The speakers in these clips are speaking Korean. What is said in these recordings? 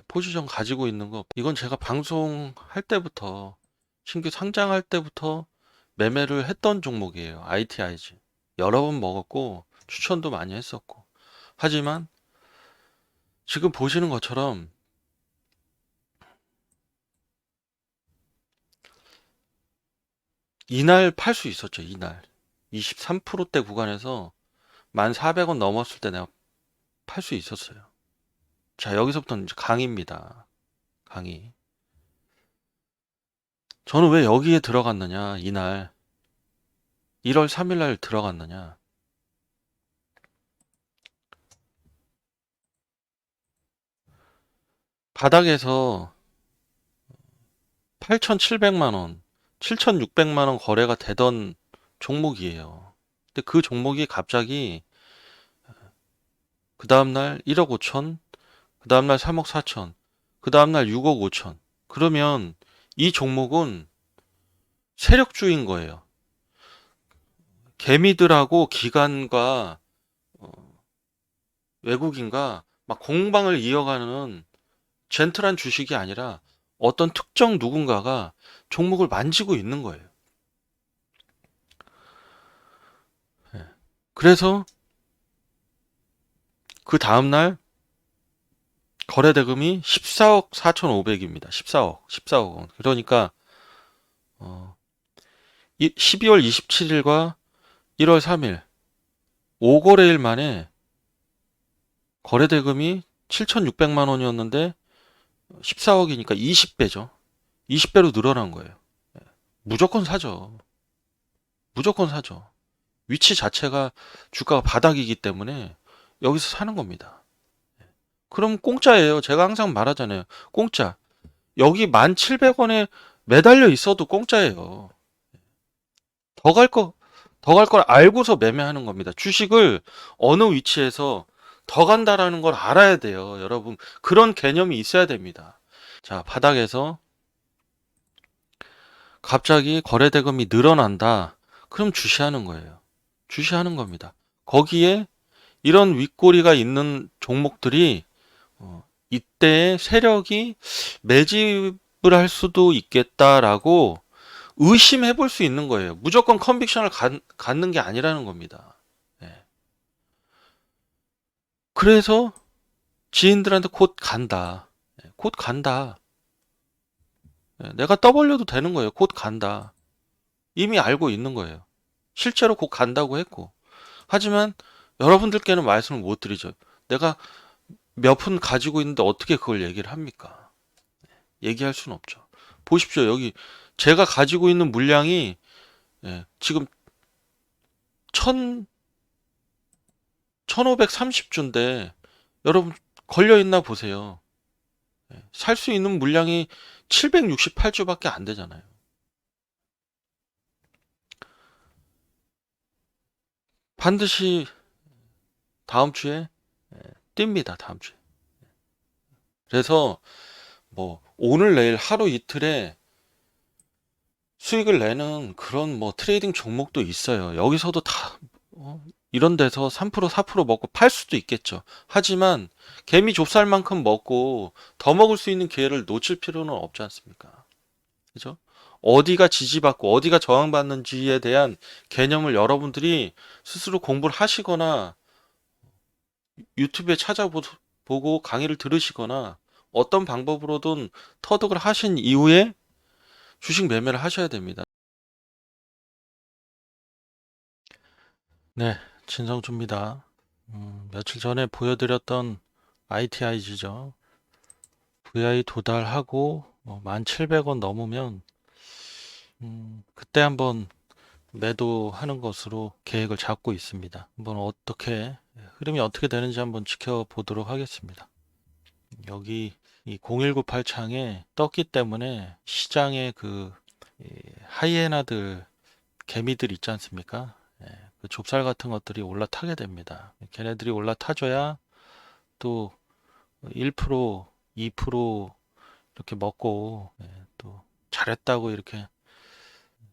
포지션 가지고 있는 거, 이건 제가 방송할 때부터, 신규 상장할 때부터 매매를 했던 종목이에요. ITIG. 여러 번 먹었고, 추천도 많이 했었고. 하지만 지금 보시는 것처럼 이날 팔 수 있었죠. 이날 23%대 구간에서 1,400원 넘었을 때 내가 팔 수 있었어요. 자, 여기서부터는 이제 강의입니다. 강의. 저는 왜 여기에 들어갔느냐, 이날 1월 3일 날 들어갔느냐. 바닥에서 8,700만 원, 7,600만 원 거래가 되던 종목이에요. 근데 그 종목이 갑자기 그 다음날 1억 5천, 그 다음날 3억 4천, 그 다음날 6억 5천. 그러면 이 종목은 세력주인 거예요. 개미들하고 기관과 외국인과 막 공방을 이어가는 젠틀한 주식이 아니라 어떤 특정 누군가가 종목을 만지고 있는 거예요. 예. 그래서 그 다음날 거래 대금이 14억 4,500입니다. 14억 원. 그러니까 12월 27일과 1월 3일 5거래일 만에 거래 대금이 7,600만 원이었는데 14억이니까 20배죠. 20배로 늘어난 거예요. 무조건 사죠. 무조건 사죠. 위치 자체가 주가가 바닥이기 때문에 여기서 사는 겁니다. 그럼 공짜예요. 제가 항상 말하잖아요. 공짜. 여기 1,700원에 매달려 있어도 공짜예요. 더 갈 거, 더 갈 걸 알고서 매매하는 겁니다. 주식을 어느 위치에서 더 간다라는 걸 알아야 돼요. 여러분, 그런 개념이 있어야 됩니다. 자, 바닥에서 갑자기 거래 대금이 늘어난다. 그럼 주시하는 거예요. 주시하는 겁니다. 거기에 이런 윗꼬리가 있는 종목들이 이때의 세력이 매집을 할 수도 있겠다라고 의심해 볼 수 있는 거예요. 무조건 컨빅션을 갖는 게 아니라는 겁니다. 예. 그래서 지인들한테 곧 간다. 곧 간다. 내가 떠벌려도 되는 거예요. 곧 간다. 이미 알고 있는 거예요. 실제로 곧 간다고 했고. 하지만 여러분들께는 말씀을 못 드리죠. 내가 몇 푼 가지고 있는데 어떻게 그걸 얘기를 합니까? 얘기할 수는 없죠. 보십시오. 여기 제가 가지고 있는 물량이 지금 1 1530주인데 여러분 걸려 있나 보세요. 살 수 있는 물량이 768주밖에 안 되잖아요. 반드시 다음 주에 뜁니다. 다음 주에. 그래서 뭐 오늘 내일 하루 이틀에 수익을 내는 그런 뭐 트레이딩 종목도 있어요. 여기서도 다 이런 데서 3% 4% 먹고 팔 수도 있겠죠. 하지만 개미 좁쌀만큼 먹고 더 먹을 수 있는 기회를 놓칠 필요는 없지 않습니까? 그죠? 어디가 지지받고 어디가 저항받는지에 대한 개념을 여러분들이 스스로 공부를 하시거나 유튜브에 찾아보고 강의를 들으시거나 어떤 방법으로든 터득을 하신 이후에 주식 매매를 하셔야 됩니다. 네, 진성주입니다. 며칠 전에 보여드렸던 ITIG죠. VI 도달하고 1,700원 넘으면 그때 한번 매도하는 것으로 계획을 잡고 있습니다. 한번 흐름이 어떻게 되는지 한번 지켜보도록 하겠습니다. 여기 이 0198 창에 떴기 때문에 시장의 이 하이에나들, 개미들 있지 않습니까? 그 좁쌀 같은 것들이 올라타게 됩니다. 걔네들이 올라타줘야 또 1%, 2% 이렇게 먹고 또 잘했다고 이렇게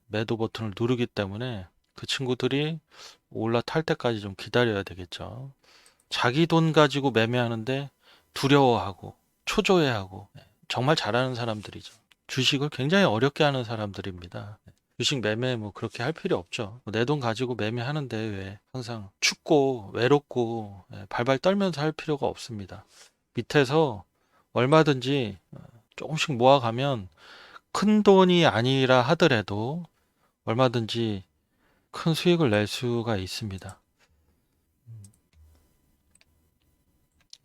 매도 버튼을 누르기 때문에 그 친구들이 올라탈 때까지 좀 기다려야 되겠죠. 자기 돈 가지고 매매하는데 두려워하고 초조해하고 정말 잘하는 사람들이죠. 주식을 굉장히 어렵게 하는 사람들입니다. 주식 매매 뭐 그렇게 할 필요 없죠. 내 돈 가지고 매매하는데 왜 항상 춥고 외롭고 발발 떨면서 할 필요가 없습니다. 밑에서 얼마든지 조금씩 모아가면 큰 돈이 아니라 하더라도 얼마든지 큰 수익을 낼 수가 있습니다.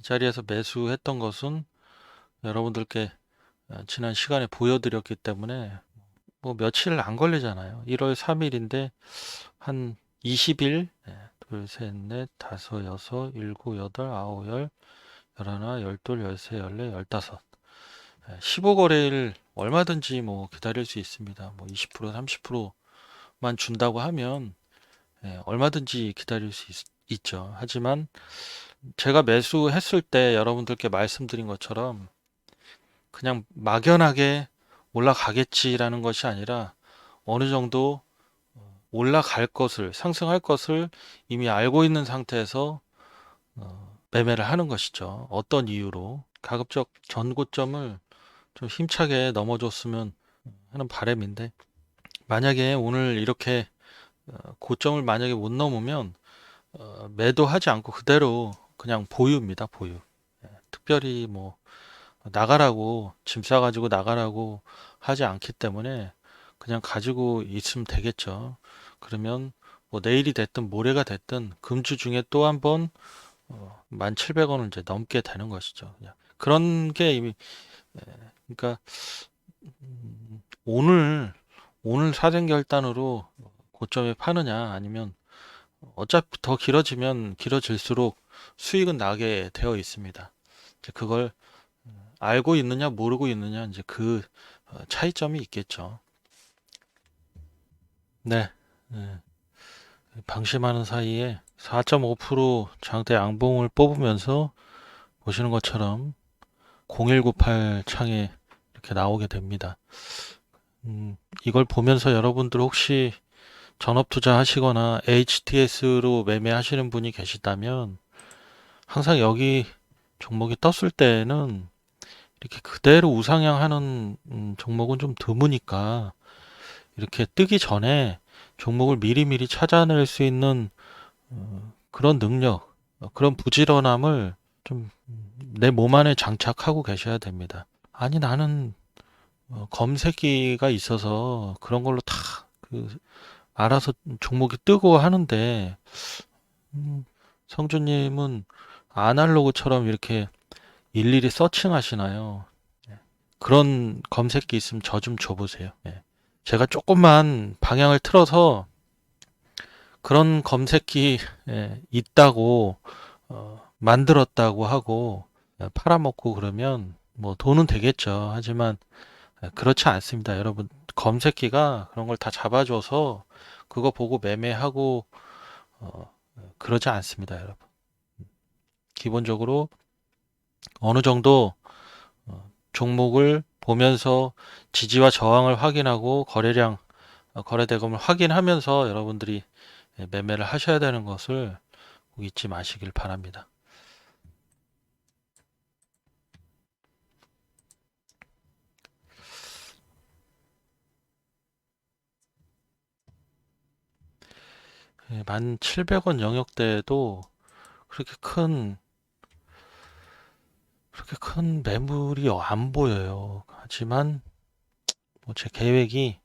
이 자리에서 매수했던 것은 여러분들께 지난 시간에 보여드렸기 때문에 뭐 며칠 안 걸리잖아요. 1월 3일인데 한 20일, 둘, 셋, 넷, 다섯, 여섯, 일곱, 여덟, 아홉, 열, 열하나, 열둘, 열세, 열네, 열다섯. 15거래일 얼마든지 뭐 기다릴 수 있습니다. 뭐 20%, 30%만 준다고 하면 얼마든지 기다릴 수 있죠. 하지만 제가 매수했을 때 여러분들께 말씀드린 것처럼 그냥 막연하게 올라가겠지라는 것이 아니라 어느 정도 올라갈 것을, 상승할 것을 이미 알고 있는 상태에서 매매를 하는 것이죠. 어떤 이유로 가급적 전고점을 좀 힘차게 넘어줬으면 하는 바람인데, 만약에 오늘 이렇게 고점을 만약에 못 넘으면 매도하지 않고 그대로 그냥 보유입니다. 보유. 특별히 뭐 나가라고 짐 싸가지고 나가라고 하지 않기 때문에 그냥 가지고 있으면 되겠죠. 그러면 뭐 내일이 됐든 모레가 됐든 금주 중에 또 한 번 1,700원을 이제 넘게 되는 것이죠. 그냥 그런 게 이미 그러니까 오늘 사전 결단으로 고점에 파느냐 아니면 어차피 더 길어지면 길어질수록 수익은 나게 되어 있습니다. 이제 그걸 알고 있느냐 모르고 있느냐 이제 그 차이점이 있겠죠. 네. 네. 방심하는 사이에 4.5% 장대 양봉을 뽑으면서 보시는 것처럼 0198 창에 이렇게 나오게 됩니다. 이걸 보면서 여러분들 혹시 전업 투자 하시거나 HTS로 매매하시는 분이 계시다면 항상 여기 종목이 떴을 때는 이렇게 그대로 우상향하는 종목은 좀 드무니까 이렇게 뜨기 전에 종목을 미리미리 찾아낼 수 있는 그런 능력, 그런 부지런함을 좀 내 몸 안에 장착하고 계셔야 됩니다. 아니 나는 검색기가 있어서 그런 걸로 다 알아서 종목이 뜨고 하는데 성주님은 아날로그처럼 이렇게 일일이 서칭하시나요? 그런 검색기 있으면 저 좀 줘보세요. 제가 조금만 방향을 틀어서 그런 검색기 있다고 만들었다고 하고 팔아먹고 그러면 뭐 돈은 되겠죠. 하지만 그렇지 않습니다. 여러분 검색기가 그런 걸 다 잡아줘서 그거 보고 매매하고 그러지 않습니다. 여러분 기본적으로 어느 정도 종목을 보면서 지지와 저항을 확인하고 거래량 거래대금을 확인하면서 여러분들이 매매를 하셔야 되는 것을 꼭 잊지 마시길 바랍니다. 예, 1,700원 영역대에도 그렇게 큰 매물이 안 보여요. 하지만 뭐 제 계획이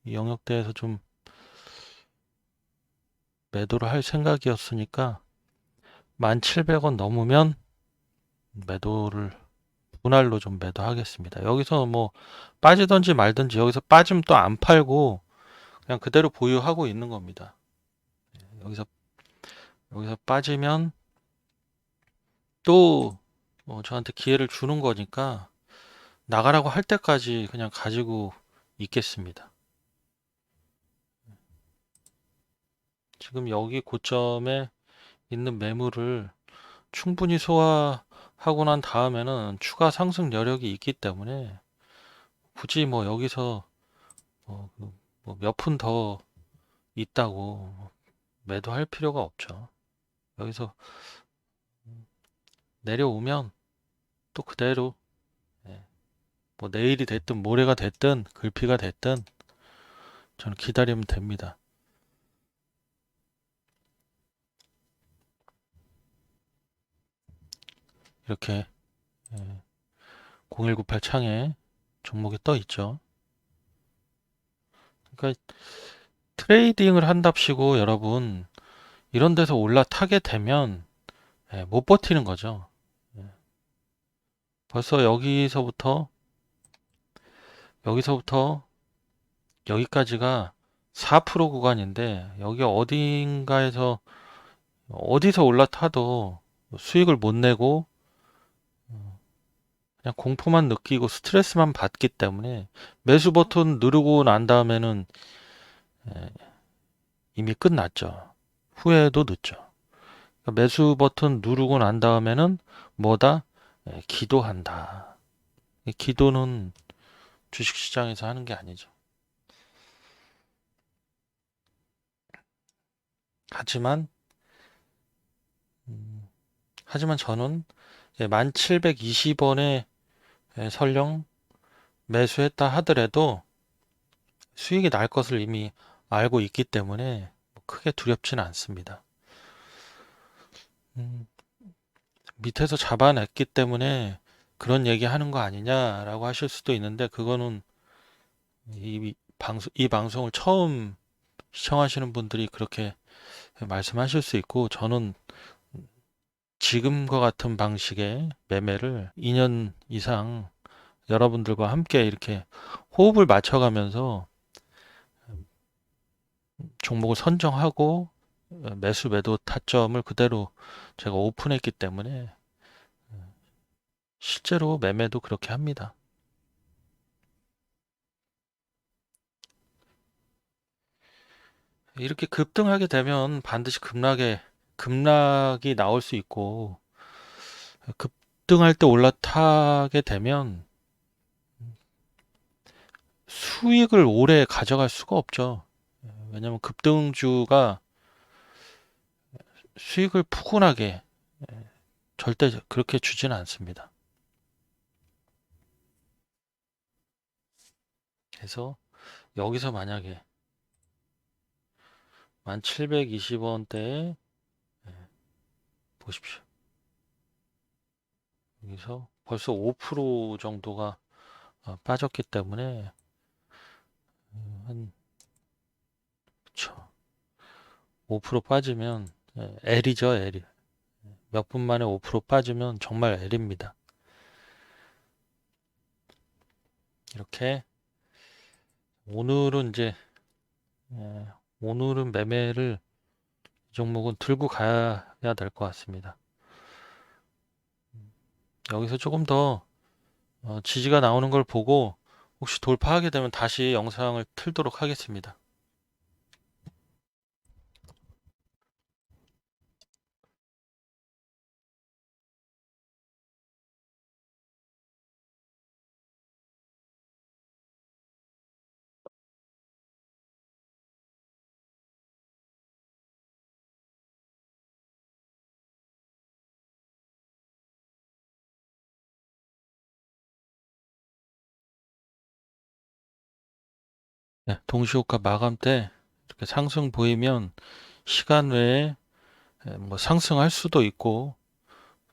이 영역대에서 좀 매도를 할 생각이었으니까 1,700원 넘으면 매도를 분할로 좀 매도하겠습니다. 여기서 뭐 빠지든지 말든지 여기서 빠지면 또 안 팔고 그냥 그대로 보유하고 있는 겁니다. 여기서 빠지면 또 저한테 기회를 주는 거니까 나가라고 할 때까지 그냥 가지고 있겠습니다. 지금 여기 고점에 있는 매물을 충분히 소화하고 난 다음에는 추가 상승 여력이 있기 때문에 굳이 뭐 여기서 몇 푼 더 있다고 매도할 필요가 없죠. 여기서 내려오면 또 그대로 뭐 내일이 됐든 모레가 됐든 글피가 됐든 저는 기다리면 됩니다. 이렇게 0198 창에 종목이 떠 있죠. 그러니까 트레이딩을 한답시고 여러분 이런 데서 올라타게 되면 못 버티는 거죠. 벌써 여기서부터 여기까지가 4% 구간인데 여기 어딘가에서 어디서 올라타도 수익을 못 내고 그냥 공포만 느끼고 스트레스만 받기 때문에 매수 버튼 누르고 난 다음에는 이미 끝났죠. 후회도 늦죠. 그러니까 매수 버튼 누르고 난 다음에는 뭐다? 기도한다. 기도는 주식시장에서 하는 게 아니죠. 하지만 저는 1720원에 설령 매수했다 하더라도 수익이 날 것을 이미 알고 있기 때문에 크게 두렵지는 않습니다. 밑에서 잡아냈기 때문에 그런 얘기 하는 거 아니냐라고 하실 수도 있는데 그거는 이 방송을 처음 시청하시는 분들이 그렇게 말씀하실 수 있고 저는 지금과 같은 방식의 매매를 2년 이상 여러분들과 함께 이렇게 호흡을 맞춰가면서 종목을 선정하고 매수 매도 타점을 그대로 제가 오픈했기 때문에 실제로 매매도 그렇게 합니다. 이렇게 급등하게 되면 반드시 급락이 나올 수 있고 급등할 때 올라타게 되면 수익을 오래 가져갈 수가 없죠. 왜냐하면 급등주가 수익을 푸근하게 절대 그렇게 주지는 않습니다. 그래서 여기서 만약에 1720원대에 보십시오. 여기서 벌써 5% 정도가 빠졌기 때문에 한 그쵸. 5% 빠지면 L이죠, L. 몇 분 만에 5% 빠지면 정말 L입니다. 이렇게 오늘은 이제 오늘은 매매를 이 종목은 들고 가야 될 것 같습니다. 여기서 조금 더 지지가 나오는 걸 보고 혹시 돌파하게 되면 다시 영상을 틀도록 하겠습니다. 네, 동시호가 마감 때 이렇게 상승 보이면 시간 외에 뭐 상승할 수도 있고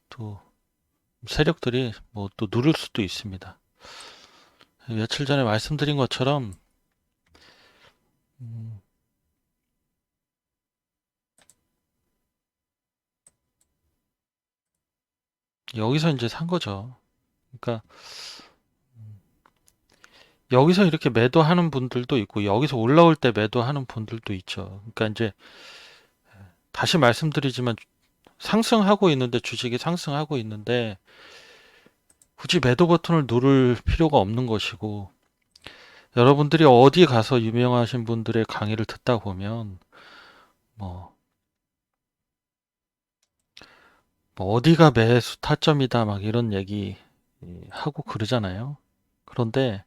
또 세력들이 뭐 또 누를 수도 있습니다. 며칠 전에 말씀드린 것처럼 여기서 이제 산 거죠. 그러니까 여기서 이렇게 매도하는 분들도 있고 여기서 올라올 때 매도하는 분들도 있죠. 그러니까 이제 다시 말씀드리지만 상승하고 있는데 주식이 상승하고 있는데 굳이 매도 버튼을 누를 필요가 없는 것이고 여러분들이 어디 가서 유명하신 분들의 강의를 듣다 보면 뭐, 뭐 어디가 매수 타점이다 막 이런 얘기 하고 그러잖아요. 그런데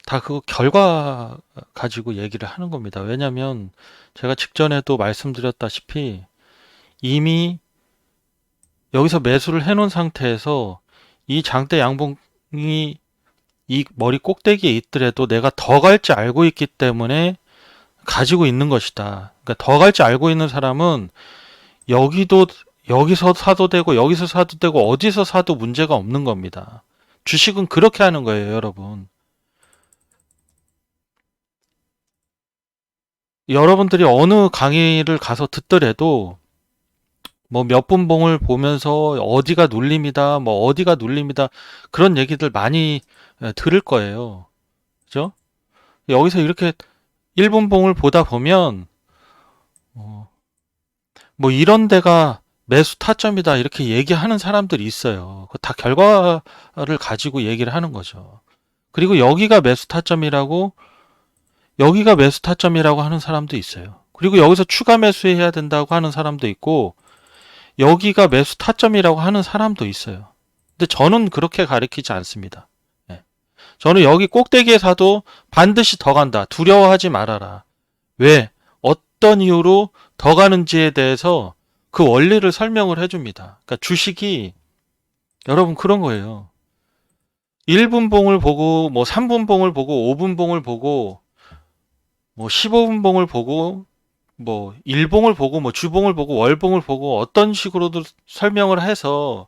다 그거 결과 가지고 얘기를 하는 겁니다. 왜냐하면 제가 직전에도 말씀드렸다시피 이미 여기서 매수를 해놓은 상태에서 이 장대 양봉이 이 머리 꼭대기에 있더라도 내가 더 갈지 알고 있기 때문에 가지고 있는 것이다. 그러니까 더 갈지 알고 있는 사람은 여기도 여기서 사도 되고 여기서 사도 되고 어디서 사도 문제가 없는 겁니다. 주식은 그렇게 하는 거예요, 여러분. 여러분들이 어느 강의를 가서 듣더라도 뭐 몇 분 봉을 보면서 어디가 눌림이다, 뭐 어디가 눌림이다 그런 얘기들 많이 들을 거예요. 그죠? 여기서 이렇게 1분 봉을 보다 보면 뭐 이런 데가 매수 타점이다 이렇게 얘기하는 사람들이 있어요. 다 결과를 가지고 얘기를 하는 거죠. 그리고 여기가 매수 타점이라고 하는 사람도 있어요. 그리고 여기서 추가 매수해야 된다고 하는 사람도 있고 여기가 매수 타점이라고 하는 사람도 있어요. 근데 저는 그렇게 가르치지 않습니다. 예. 저는 여기 꼭대기에 사도 반드시 더 간다. 두려워하지 말아라. 왜? 어떤 이유로 더 가는지에 대해서 그 원리를 설명을 해줍니다. 그러니까 주식이 여러분 그런 거예요. 1분 봉을 보고 뭐 3분 봉을 보고 5분 봉을 보고 뭐 15분 봉을 보고 뭐 일봉을 보고 뭐 주봉을 보고 월봉을 보고 어떤 식으로도 설명을 해서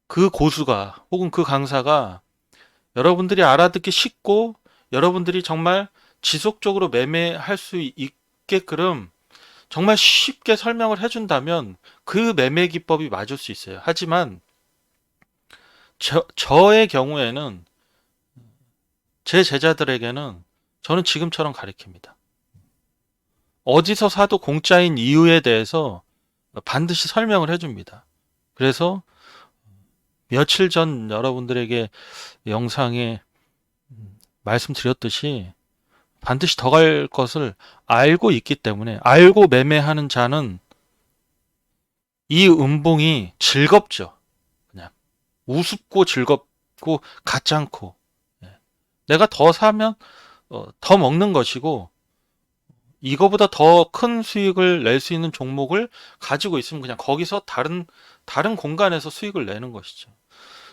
그 고수가 혹은 그 강사가 여러분들이 알아듣기 쉽고 여러분들이 정말 지속적으로 매매할 수 있게끔 정말 쉽게 설명을 해준다면 그 매매 기법이 맞을 수 있어요. 하지만 저의 경우에는 제 제자들에게는 저는 지금처럼 가르칩니다. 어디서 사도 공짜인 이유에 대해서 반드시 설명을 해줍니다. 그래서 며칠 전 여러분들에게 영상에 말씀드렸듯이 반드시 더 갈 것을 알고 있기 때문에 알고 매매하는 자는 이 음봉이 즐겁죠. 그냥 우습고 즐겁고 가짱코. 내가 더 사면 더 먹는 것이고 이거보다 더 큰 수익을 낼 수 있는 종목을 가지고 있으면 그냥 거기서 다른 공간에서 수익을 내는 것이죠.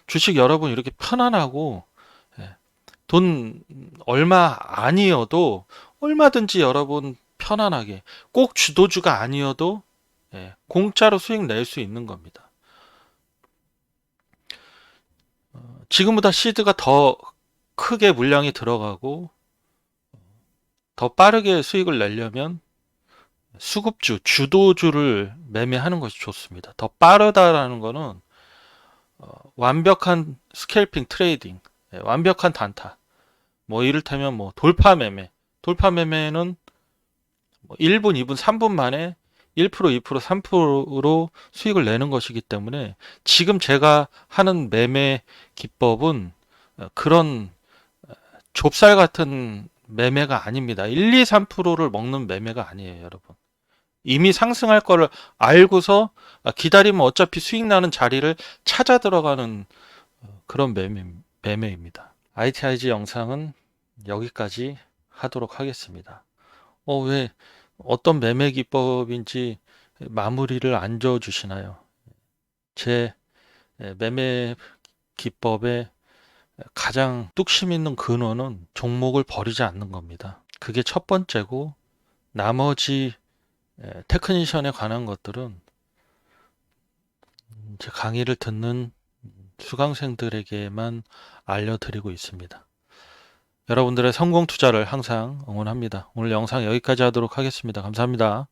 주식 여러분 이렇게 편안하고 돈 얼마 아니어도 얼마든지 여러분 편안하게 꼭 주도주가 아니어도 공짜로 수익 낼 수 있는 겁니다. 지금보다 시드가 더 크게 물량이 들어가고 더 빠르게 수익을 내려면 수급주, 주도주를 매매하는 것이 좋습니다. 더 빠르다라는 거는 완벽한 스캘핑 트레이딩, 완벽한 단타. 뭐 이를테면 뭐 돌파 매매는 뭐 1분, 2분, 3분 만에 1%, 2%, 3%로 수익을 내는 것이기 때문에 지금 제가 하는 매매 기법은 그런 좁쌀 같은 매매가 아닙니다. 1, 2, 3%를 먹는 매매가 아니에요, 여러분. 이미 상승할 거를 알고서 기다리면 어차피 수익 나는 자리를 찾아 들어가는 그런 매매입니다. ITIG 영상은 여기까지 하도록 하겠습니다. 왜 어떤 매매 기법인지 마무리를 안 줘주시나요? 제 매매 기법의 가장 뚝심 있는 근원은 종목을 버리지 않는 겁니다. 그게 첫 번째고 나머지 테크니션에 관한 것들은 제 강의를 듣는 수강생들에게만 알려드리고 있습니다. 여러분들의 성공 투자를 항상 응원합니다. 오늘 영상 여기까지 하도록 하겠습니다. 감사합니다.